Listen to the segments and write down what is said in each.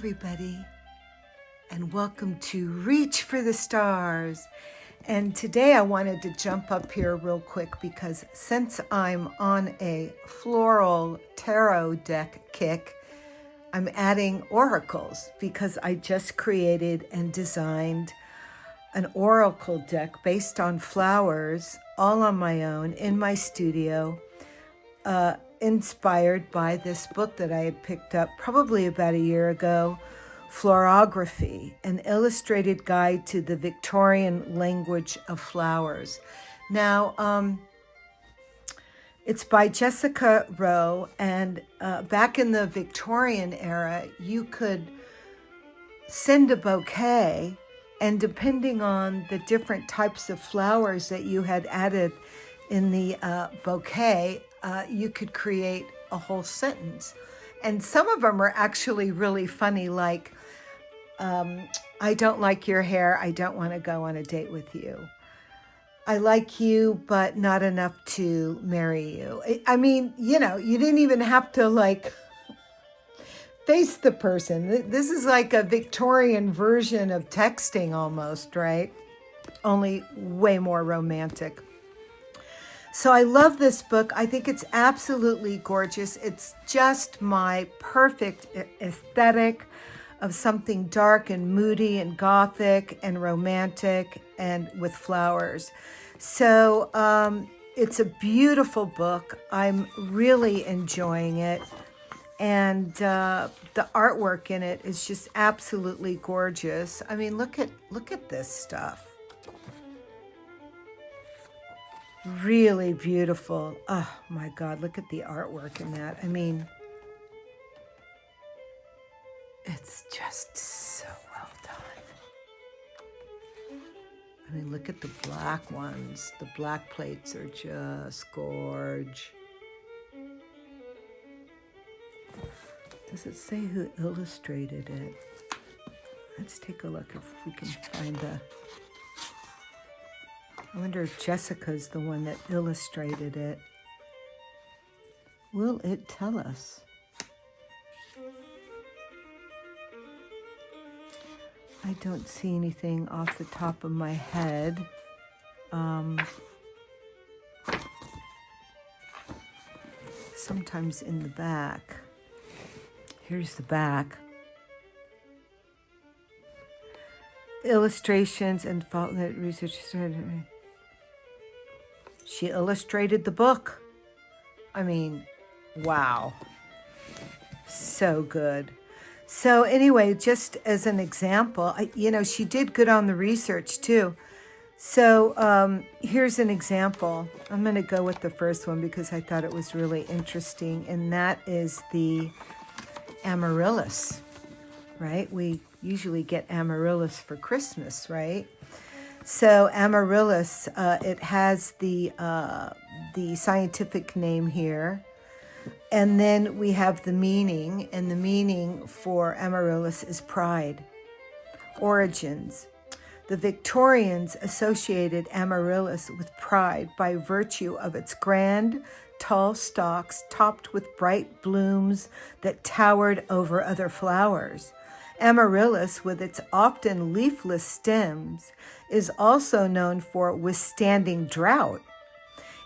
everybody, and welcome to Reach for the Stars. And today I wanted to jump up here real quick because since I'm on a floral tarot deck kick, I'm adding oracles because I just created and designed an oracle deck based on flowers, all on my own in my studio, inspired by this book that I had picked up probably about a year ago, Floriography, an illustrated guide to the Victorian language of flowers. Now, it's by Jessica Rowe, and back in the Victorian era, you could send a bouquet, and depending on the different types of flowers that you had added in the bouquet, you could create a whole sentence. And some of them are actually really funny, like, I don't like your hair, I don't want to go on a date with you. I like you, but not enough to marry you. I mean, you know, you didn't even have to like face the person. This is like a Victorian version of texting almost, right? Only way more romantic. So I love this book. I think it's absolutely gorgeous. It's just my perfect aesthetic of something dark and moody and gothic and romantic and with flowers. So it's a beautiful book. I'm really enjoying it. And the artwork in it is just absolutely gorgeous. I mean, look at this stuff. Really beautiful. Oh my God, look at the artwork in that. I mean, it's just so well done. I mean, look at the black ones. The black plates are just gorge. Does it say who illustrated it? Let's take a look if we can find the... I wonder if Jessica's the one that illustrated it. Will it tell us? I don't see anything off the top of my head. Sometimes in the back. Here's the back. Illustrations and fault research. She illustrated the book. I mean, wow. So good. So anyway, just as an example, she did good on the research too. So here's an example. I'm going to go with the first one because I thought it was really interesting. And that is the amaryllis, right? We usually get amaryllis for Christmas, right? So amaryllis, it has the scientific name here. And then we have the meaning, and the meaning for amaryllis is pride. Origins. The Victorians associated amaryllis with pride by virtue of its grand, tall stalks topped with bright blooms that towered over other flowers. Amaryllis, with its often leafless stems, is also known for withstanding drought.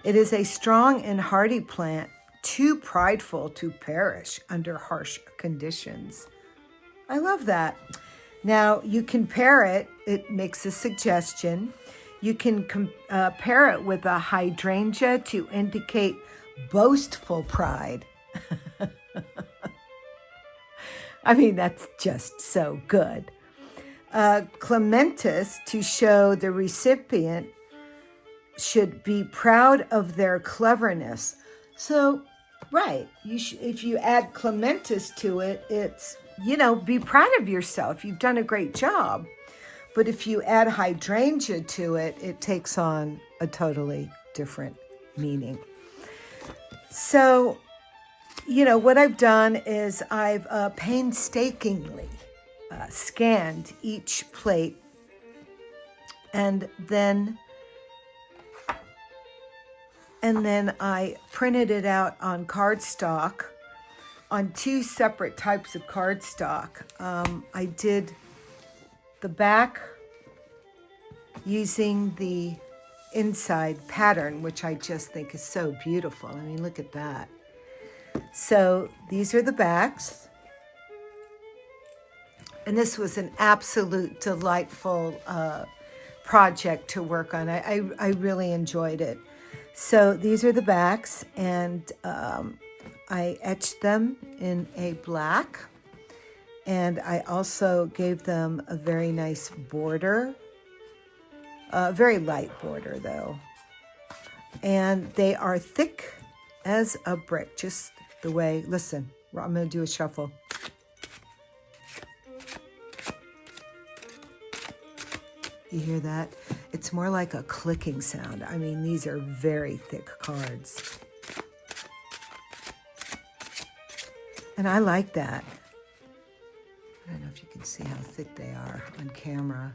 It is a strong and hardy plant, too prideful to perish under harsh conditions. I love that. Now, you can pair it. It makes a suggestion. You can pair it with a hydrangea to indicate boastful pride. I mean, that's just so good. Clematis, to show the recipient should be proud of their cleverness. So, right, if you add clematis to it, it's, be proud of yourself. You've done a great job. But if you add hydrangea to it, it takes on a totally different meaning. So, what I've done is I've painstakingly scanned each plate, and then I printed it out on cardstock on two separate types of cardstock. I did the back using the inside pattern, which I just think is so beautiful. I mean, look at that. So these are the backs. And this was an absolute delightful project to work on. I really enjoyed it. So these are the backs, and I etched them in a black. And I also gave them a very nice border. Very light border, though. And they are thick as a brick, just the way, listen, I'm going to do a shuffle. You hear that? It's more like a clicking sound. I mean, these are very thick cards. And I like that. I don't know if you can see how thick they are on camera,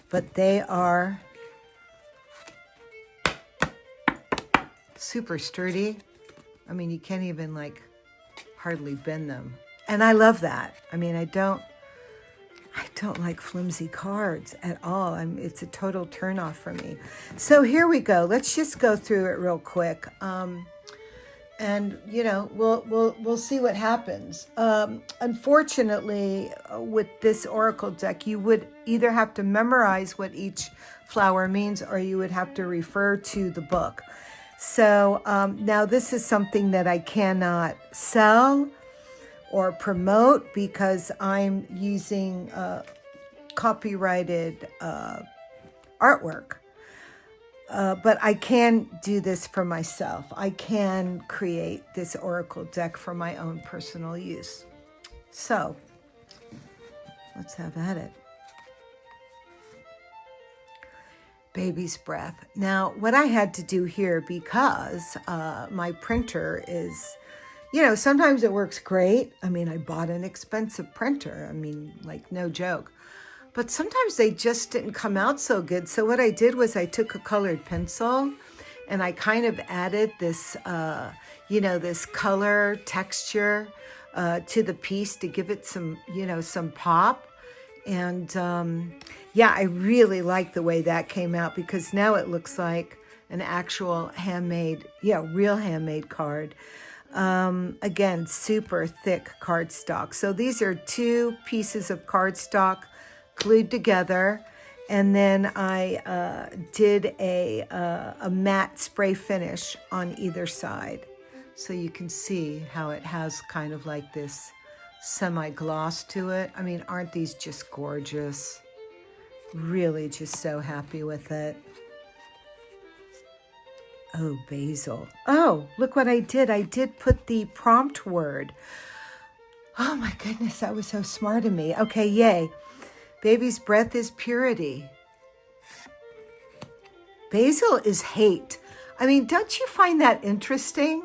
but they are super sturdy. I mean, you can't even like hardly bend them. And I love that. I mean, I don't like flimsy cards at all. It's a total turnoff for me. So here we go. Let's just go through it real quick. And you know, we'll see what happens. Unfortunately, with this Oracle deck, you would either have to memorize what each flower means, or you would have to refer to the book. So now this is something that I cannot sell or promote because I'm using copyrighted artwork. But I can do this for myself. I can create this Oracle deck for my own personal use. So let's have at it. Baby's breath. Now, what I had to do here, because my printer is, you know, sometimes it works great. I mean, I bought an expensive printer. I mean, like, no joke. But sometimes they just didn't come out so good. So what I did was I took a colored pencil and I kind of added this, you know, this color texture to the piece to give it some, you know, some pop. And yeah, I really like the way that came out, because now it looks like an actual handmade, yeah, real handmade card. Again, super thick cardstock. So these are two pieces of cardstock glued together, and then I did a matte spray finish on either side, so you can see how it has kind of like this semi-gloss to it. I mean, aren't these just gorgeous? Really just so happy with it. Oh, basil. Oh, look what I did. I did put the prompt word. Oh my goodness, that was so smart of me. Okay, yay. Baby's breath is purity. Basil is hate. I mean, don't you find that interesting?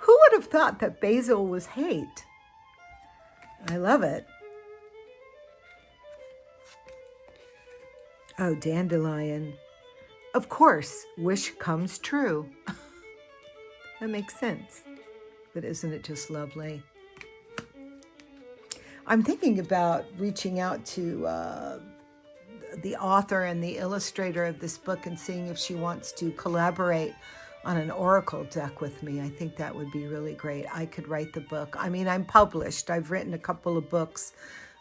Who would have thought that basil was hate? I love it. Oh, dandelion. Of course, wish comes true. That makes sense. But isn't it just lovely? I'm thinking about reaching out to the author and the illustrator of this book and seeing if she wants to collaborate on an Oracle deck with me. I think that would be really great. I could write the book. I mean, I'm published. I've written a couple of books.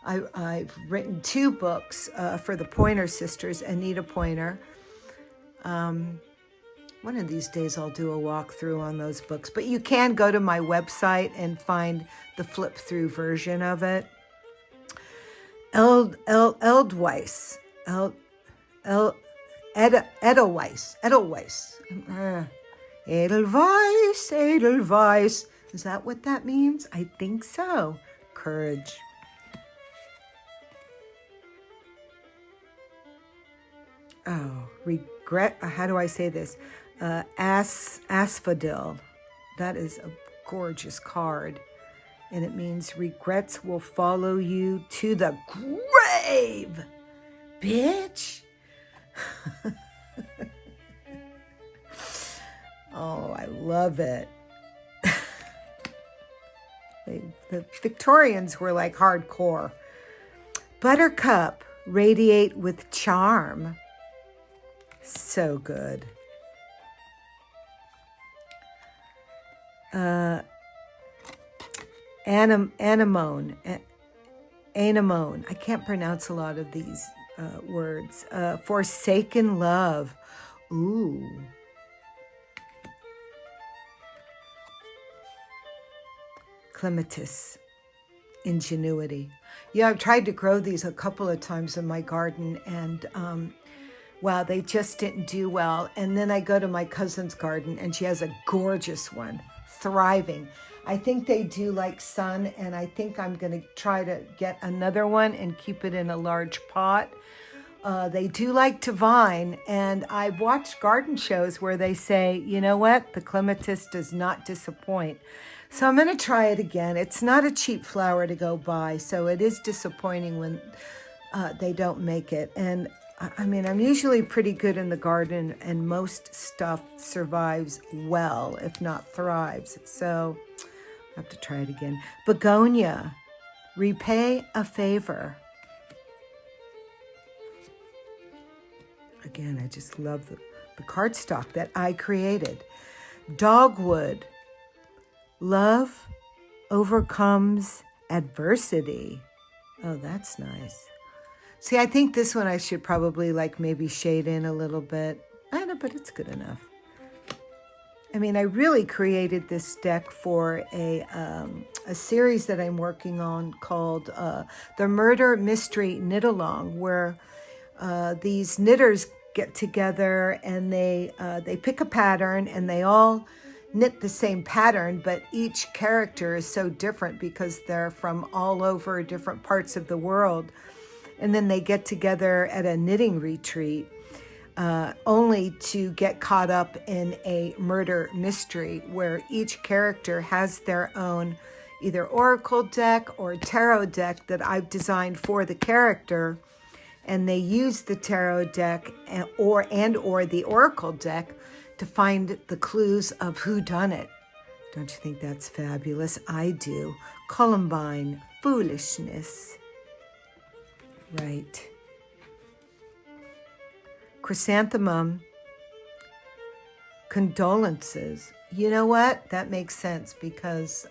I've written 2 books for the Pointer Sisters, Anita Pointer. One of these days I'll do a walkthrough on those books. But you can go to my website and find the flip-through version of it. Edelweiss. Edelweiss. Is that what that means? I think so. Courage. Oh, regret. How do I say this? Asphodel. That is a gorgeous card. And it means regrets will follow you to the grave, bitch. Oh, I love it. The Victorians were like hardcore. Buttercup, radiate with charm. So good. Anemone. I can't pronounce a lot of these words. Forsaken love. Ooh. Clematis. Ingenuity. Yeah, I've tried to grow these a couple of times in my garden, and wow, they just didn't do well. And then I go to my cousin's garden, and she has a gorgeous one, thriving. I think they do like sun, and I think I'm going to try to get another one and keep it in a large pot. They do like to vine, and I've watched garden shows where they say, you know what, the clematis does not disappoint. So I'm going to try it again. It's not a cheap flower to go buy, so it is disappointing when they don't make it. And I mean, I'm usually pretty good in the garden, and most stuff survives well, if not thrives. So I have to try it again. Begonia, repay a favor. Again, I just love the cardstock that I created. Dogwood, love overcomes adversity. Oh, that's nice. See, I think this one I should probably like maybe shade in a little bit. I don't know, but it's good enough. I mean, I really created this deck for a series that I'm working on called the Murder Mystery Knit-Along, where these knitters get together and they pick a pattern and they all knit the same pattern, but each character is so different because they're from all over different parts of the world. And then they get together at a knitting retreat, only to get caught up in a murder mystery where each character has their own either oracle deck or tarot deck that I've designed for the character. And they use the tarot deck or the oracle deck to find the clues of who done it. Don't you think that's fabulous? I do. Columbine, foolishness. Right. Chrysanthemum, condolences. You know what? That makes sense because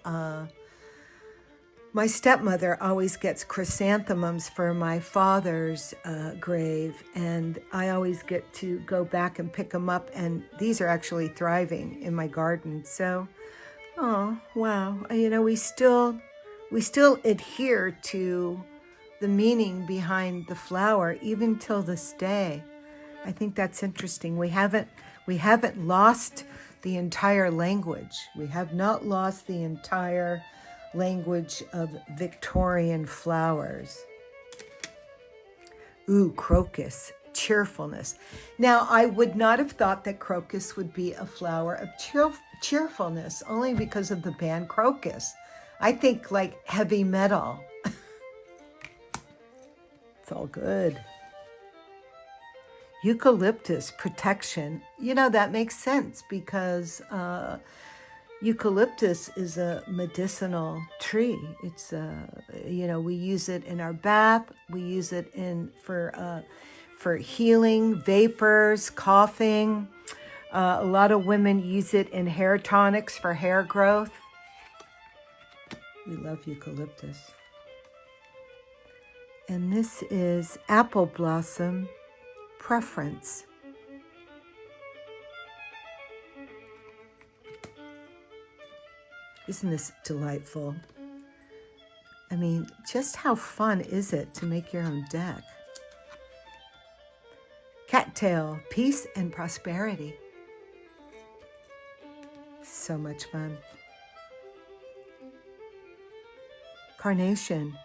my stepmother always gets chrysanthemums for my father's grave, and I always get to go back and pick them up, and these are actually thriving in my garden. So, oh, wow. You know, we still adhere to the meaning behind the flower even till this day. I think that's interesting. We haven't lost the entire language. We have not lost the entire language of Victorian flowers. Ooh, crocus, cheerfulness. Now, I would not have thought that crocus would be a flower of cheerfulness, only because of the band Crocus. I think like heavy metal. It's all good. Eucalyptus, protection. You know, that makes sense because eucalyptus is a medicinal tree. It's, you know, we use it in our bath. We use it for healing, vapors, coughing. A lot of women use it in hair tonics for hair growth. We love eucalyptus. And this is apple blossom, preference. Isn't this delightful? I mean, just how fun is it to make your own deck? Cattail, peace and prosperity. So much fun. Carnation,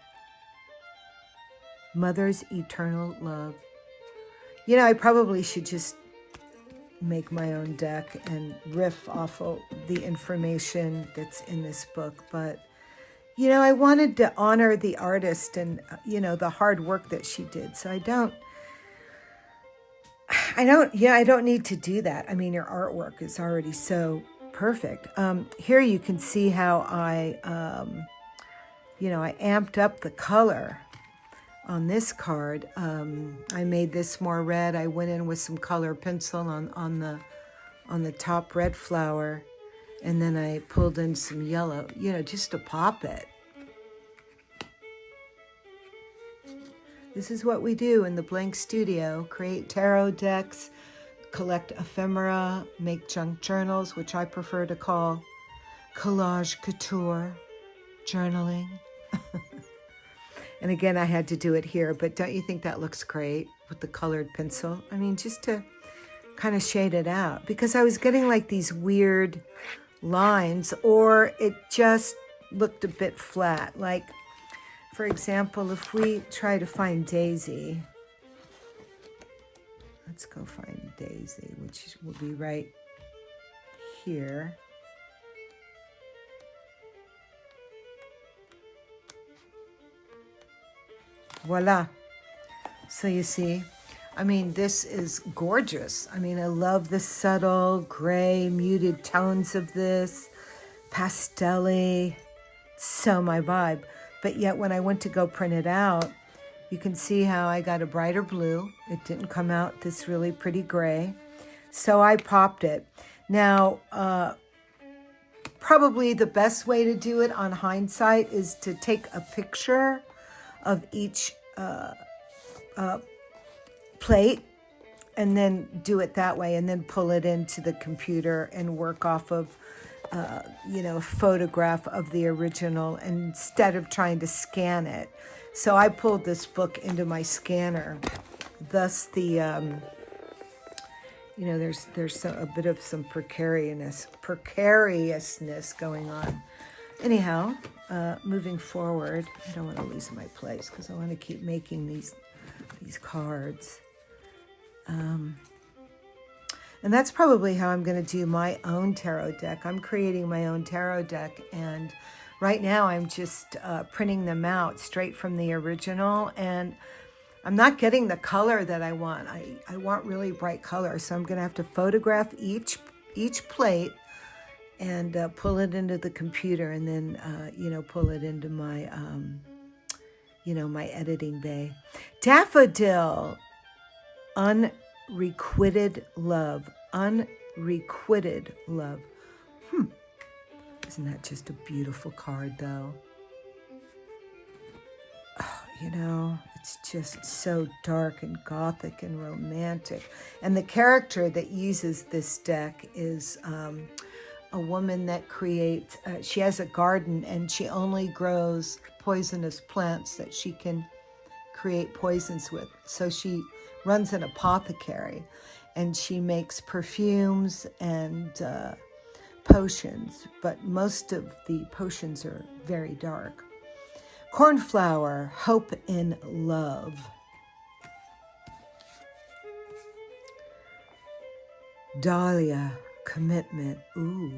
mother's eternal love. You know, I probably should just make my own deck and riff off of the information that's in this book. But, you know, I wanted to honor the artist and, you know, the hard work that she did. So I don't need to do that. I mean, your artwork is already so perfect. Here you can see how I you know, I amped up the color on this card. I made this more red. I went in with some color pencil on the top red flower, and then I pulled in some yellow, you know, just to pop it. This is what we do in the Blank Studio: create tarot decks, collect ephemera, make junk journals, which I prefer to call collage couture journaling. And again, I had to do it here, but don't you think that looks great with the colored pencil? I mean, just to kind of shade it out, because I was getting like these weird lines, or it just looked a bit flat. Like, for example, if we try to find Daisy, let's go find Daisy, which will be right here. Voila. So you see, I mean, this is gorgeous. I mean, I love the subtle gray muted tones of this, pastel-y, so my vibe. But yet when I went to go print it out, you can see how I got a brighter blue. It didn't come out this really pretty gray. So I popped it. Now, probably the best way to do it on hindsight is to take a picture of each plate and then do it that way, and then pull it into the computer and work off of you know, a photograph of the original instead of trying to scan it. So I pulled this book into my scanner. Thus the, you know, there's a bit of some precariousness going on. Anyhow, moving forward, I don't want to lose my place because I want to keep making these cards. And that's probably how I'm going to do my own tarot deck. I'm creating my own tarot deck, and right now I'm just printing them out straight from the original, and I'm not getting the color that I want. I want really bright color, so I'm going to have to photograph each plate and pull it into the computer, and then you know, pull it into my you know, my editing bay. Daffodil, unrequited love. Unrequited love. Isn't that just a beautiful card, though? Oh, you know, it's just so dark and gothic and romantic. And the character that uses this deck is a woman that creates, she has a garden, and she only grows poisonous plants that she can create poisons with. So she runs an apothecary, and she makes perfumes and potions, but most of the potions are very dark. Cornflower, hope in love. Dahlia, commitment. Ooh,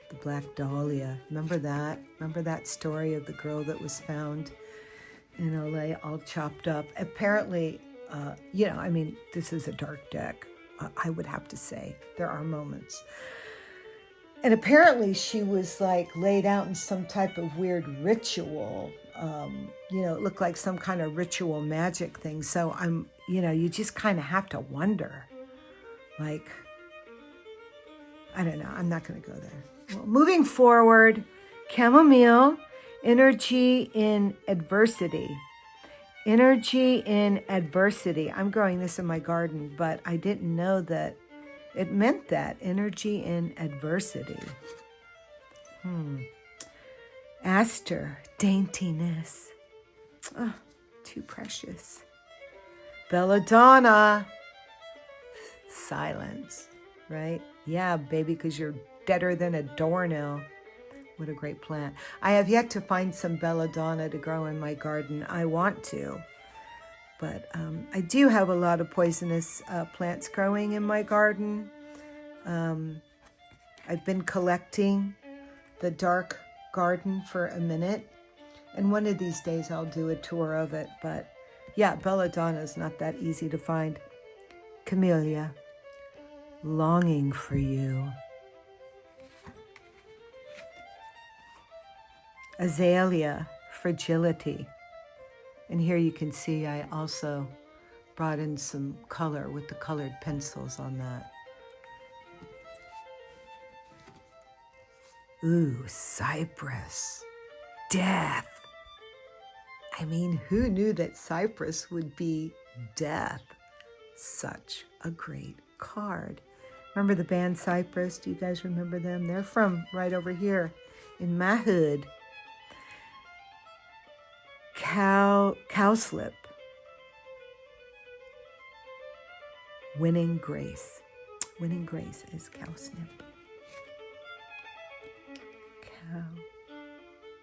the black dahlia. Remember that? Remember that story of the girl that was found in LA all chopped up? Apparently, you know, I mean, this is a dark deck, I would have to say. There are moments. And apparently she was like laid out in some type of weird ritual. You know, it looked like some kind of ritual magic thing. So I'm, you know, you just kind of have to wonder. Like, I don't know. I'm not going to go there. Well, moving forward, chamomile, energy in adversity. Energy in adversity. I'm growing this in my garden, but I didn't know that it meant that. Energy in adversity. Aster, daintiness. Oh, too precious. Belladonna, silence, right? Yeah, baby, because you're deader than a doornail. What a great plant. I have yet to find some belladonna to grow in my garden. I want to, but I do have a lot of poisonous plants growing in my garden. I've been collecting the dark garden for a minute, and one of these days I'll do a tour of it. But yeah, belladonna is not that easy to find. Camellia, longing for you. Azalea, Fragility. And here you can see I also brought in some color with the colored pencils on that. Ooh, Cypress. Death. I mean, who knew that Cypress would be death? Such a great card. Remember the band Cypress? Do you guys remember them? They're from right over here in my hood. Cowslip. Winning Grace. Winning Grace is cowslip.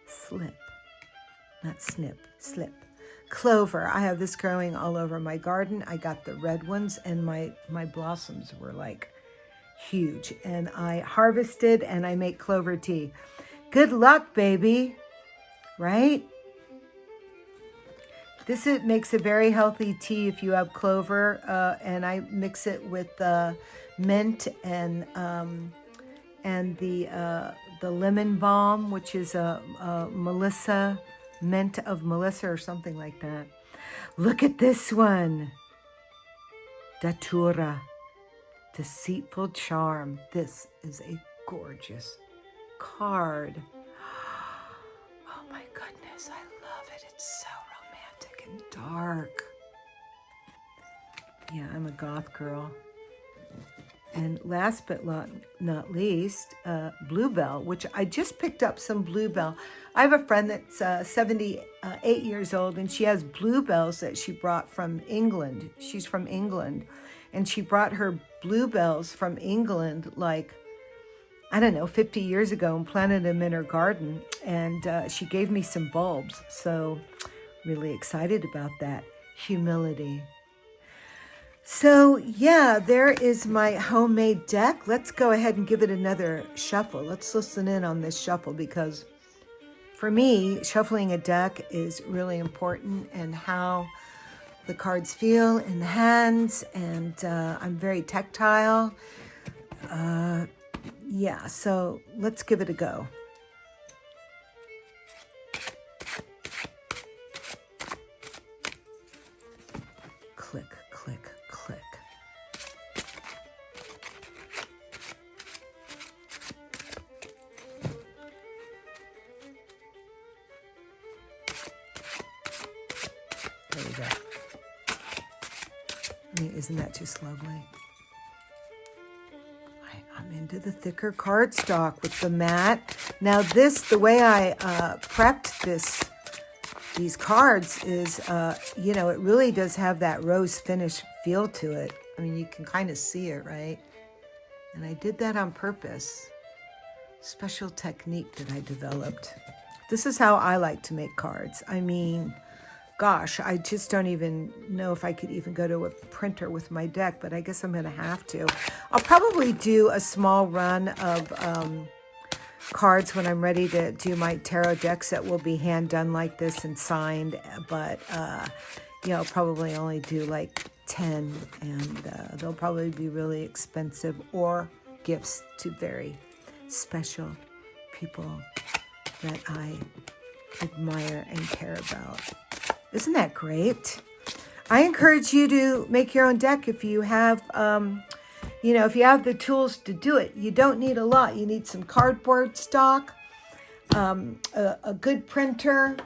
Cowslip. Not snip, slip. Clover. I have this growing all over my garden. I got the red ones and my blossoms were like huge. And I harvested and I make clover tea. Good luck, baby. Right? This makes a very healthy tea if you have clover. And I mix it with mint and the lemon balm, which is a Melissa, mint of Melissa or something like that. Look at this one. Datura, Deceitful Charm. This is a gorgeous card. Oh my goodness, I love it. It's so romantic and dark. Yeah, I'm a goth girl. And last but not least, Bluebell, which I just picked up some Bluebell. I have a friend that's 78 years old, and she has bluebells that she brought from England. She's from England, and she brought her bluebells from England, like, I don't know, 50 years ago, and planted them in her garden. And she gave me some bulbs, so really excited about that. Humility. So yeah, there is my homemade deck. Let's go ahead and give it another shuffle. Let's listen in on this shuffle, because for me, shuffling a deck is really important, and how the cards feel in the hands, and I'm very tactile. Yeah, so let's give it a go. Click, click, click. There we go. I mean, isn't that just lovely? I'm into the thicker cardstock with the matte. Now this, the way I prepped these cards is, you know, it really does have that rose finish feel to it. I mean, you can kind of see it, right? And I did that on purpose. Special technique that I developed. This is how I like to make cards. I mean, gosh, I just don't even know if I could even go to a printer with my deck, but I guess I'm going to have to. I'll probably do a small run of cards when I'm ready to do my tarot decks that will be hand done like this and signed, but you know, probably only do like 10, and they'll probably be really expensive, or gifts to very special people that I admire and care about. Isn't that great? I encourage you to make your own deck if you have, you know, if you have the tools to do it. You don't need a lot. You need some cardboard stock, a good printer,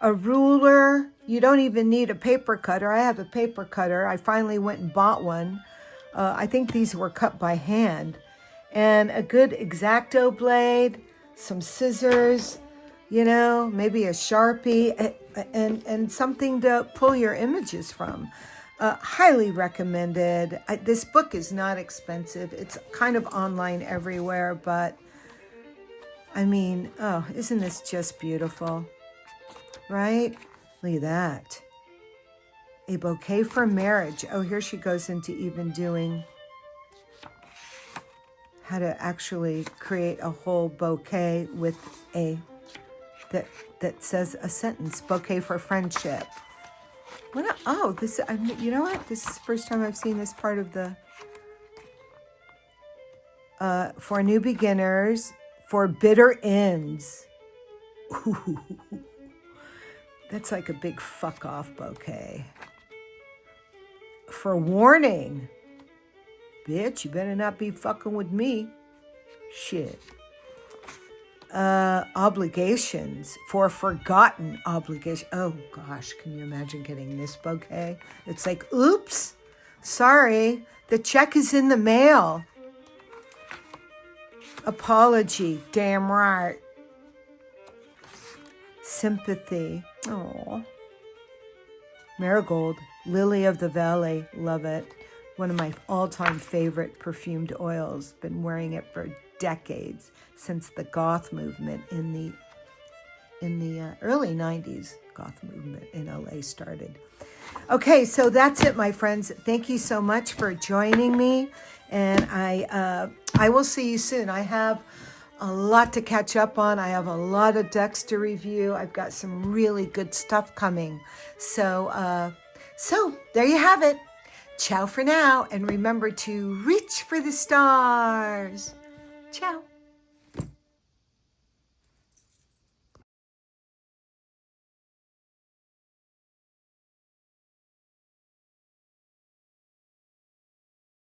a ruler. You don't even need a paper cutter. I have a paper cutter. I finally went and bought one. I think these were cut by hand. And a good X-Acto blade, some scissors, you know, maybe a Sharpie, and something to pull your images from. Highly recommended. This book is not expensive. It's kind of online everywhere, but I mean, oh, isn't this just beautiful? Right? Look at that. A bouquet for marriage. Oh, here she goes into even doing how to actually create a whole bouquet with a that says a sentence. Bouquet for friendship. What? Oh, this. You know what? This is the first time I've seen this part of the. For new beginners, for bitter ends. Ooh, that's like a big fuck off bouquet. For warning, bitch, you better not be fucking with me. Shit. Obligations, for forgotten obligation. Oh gosh, can you imagine getting this bouquet? It's like, oops, sorry, the check is in the mail. Apology, damn right. Sympathy. Oh. Marigold, lily of the valley, love it. One of my all-time favorite perfumed oils. Been wearing it for decades, since the goth movement in the early 90s. Goth movement in LA started. Okay, so that's it, my friends. Thank you so much for joining me, and I will see you soon. I have a lot to catch up on. I have a lot of decks to review. I've got some really good stuff coming. So there you have it. Ciao for now, and remember to reach for the stars. Ciao.